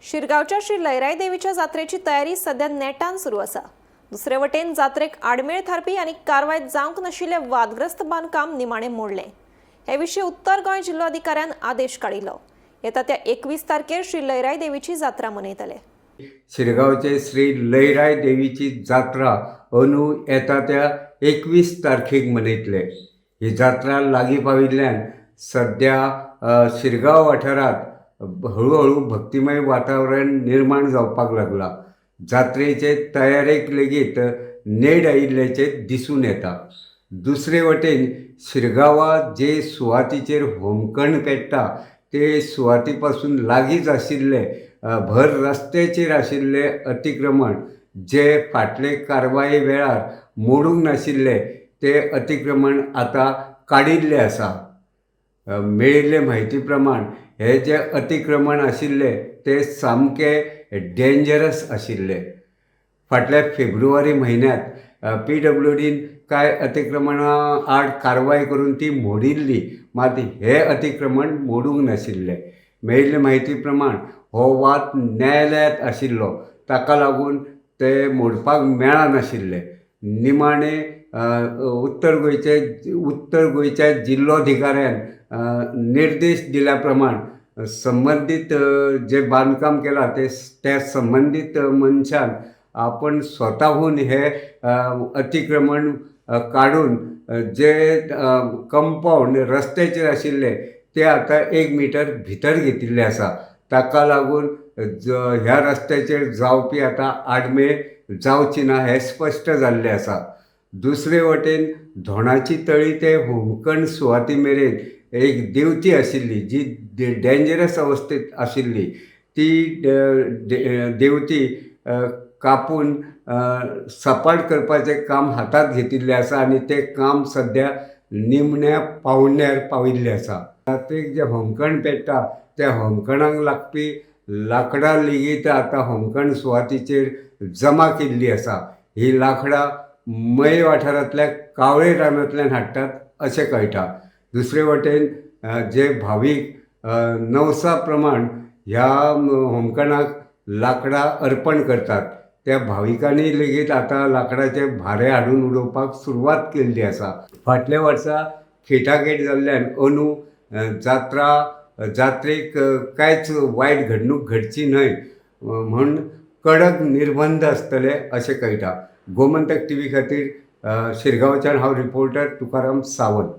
शिरगावच्या श्री लयराई देवीच्या जात्रेची तयारी सध्या नेटान सुरू असा। दुसरे वटेन जात्रेक आडमेळ थारपी आणि कारवायत जावंक नाशिल्ले वादग्रस्त बांदकाम निमाणे मोडले। हे विशीं उत्तर गोंय जिल्लोधिकाऱ्यान आदेश काडिल्लो। येता त्या 21 तारखेर श्री लयराई देवीची जात्रा मनयतले। शिरगावचे श्री लयराई देवीची जात्रा अंदू येता त्या 21 तारखेक मनयतले। ही जात्रा लागीं पाविल्ल्यान सध्या शिरगाव वाठारांत हळूहळू भक्तिमय वातावरण निर्माण जावपाक लागला। जात्रेचे तयारेक लेगीत नेट आयिल्ल्याचे दिसून येता। दुसरे वटेन शिरगांवां जे सुवातीचेर होमखंड पेट्टा ते सुवाती पासून लागींच आशिल्ले भर रस्त्याचेर आशिल्ले अतिक्रमण जे फाटले कारवाये वेळार मोडूंक नाशिल्ले ते अतिक्रमण आतां काडिल्ले आसा। मेळिल्ले म्हायती प्रमाण हे जे अतिक्रमण आशिल्ले ते सामके डेंजरस आशिल्ले। फाटल्या फेब्रुवारी म्हयन्यांत PWDन कांय अतिक्रमणां आड कारवाय करून ती मोडिल्ली, मात हे अतिक्रमण मोडूंक नाशिल्ले। मेळिल्ले म्हायती प्रमाण हो वाद न्यायालयांत आशिल्लो, ताका लागून ते मोडपाक मेळा नाशिल्ले। निमाणे उत्तर गोंयच्या जिल्लोधिकाऱ्यान निर्देश दिल्या प्रमाण संबंधीत जे बांदकाम केला त्या संबंधीत मनशान आपण स्वताहून हे अतिक्रमण काढून जे कंपाऊंड रस्त्याचेर आशिल्ले ते आता 1 मीटर भितर घेतिल्ले आसा। ताका लागून ह्या रस्त्याचेर जावपी आता आडमेळ जावची ना हे स्पश्ट जाल्ले आसा। दुसरे वटेन धोणाची तळी ते होमखंड सुवाती मेरेन एक देवती आशिल्ली जी डेंजरस अवस्थेत आशिल्ली, ती देवती कापून सपाट करपाचें काम हातात घेतिल्लें आसा आनी तें काम सद्या निमण्या पांवड्यार पाविल्लें आसा। जात्रेक जे होमखंड पेट्टा त्या होमखंडाक लागपी लाकडां लेगीत आतां होमखंड सुवातीचेर जमा केल्ली आसा। ही लाकडां मय वाठारांतल्या कावळे रानांतल्यान हाडटात अशें कळटा। दुसरे वटेन जे भावीक नवसा प्रमाण ह्या होमखंडाक लाकडां अर्पण करतात त्या भाविकांनी लेगीत आतां लाकडाचे भारे हाडून उडोवपाक सुरवात केल्ली आसा। फाटल्या वर्सा खेटाखेट जाल्ल्यान अंदू जात्रेक कांयच वायट घडणूक घडची न्हय म्हूण कडक निर्बंध आसतले अशें कळटा। गोमंतक TV खातीर शिरगांवच्यान हांव रिपोर्टर तुकाराम सावंत।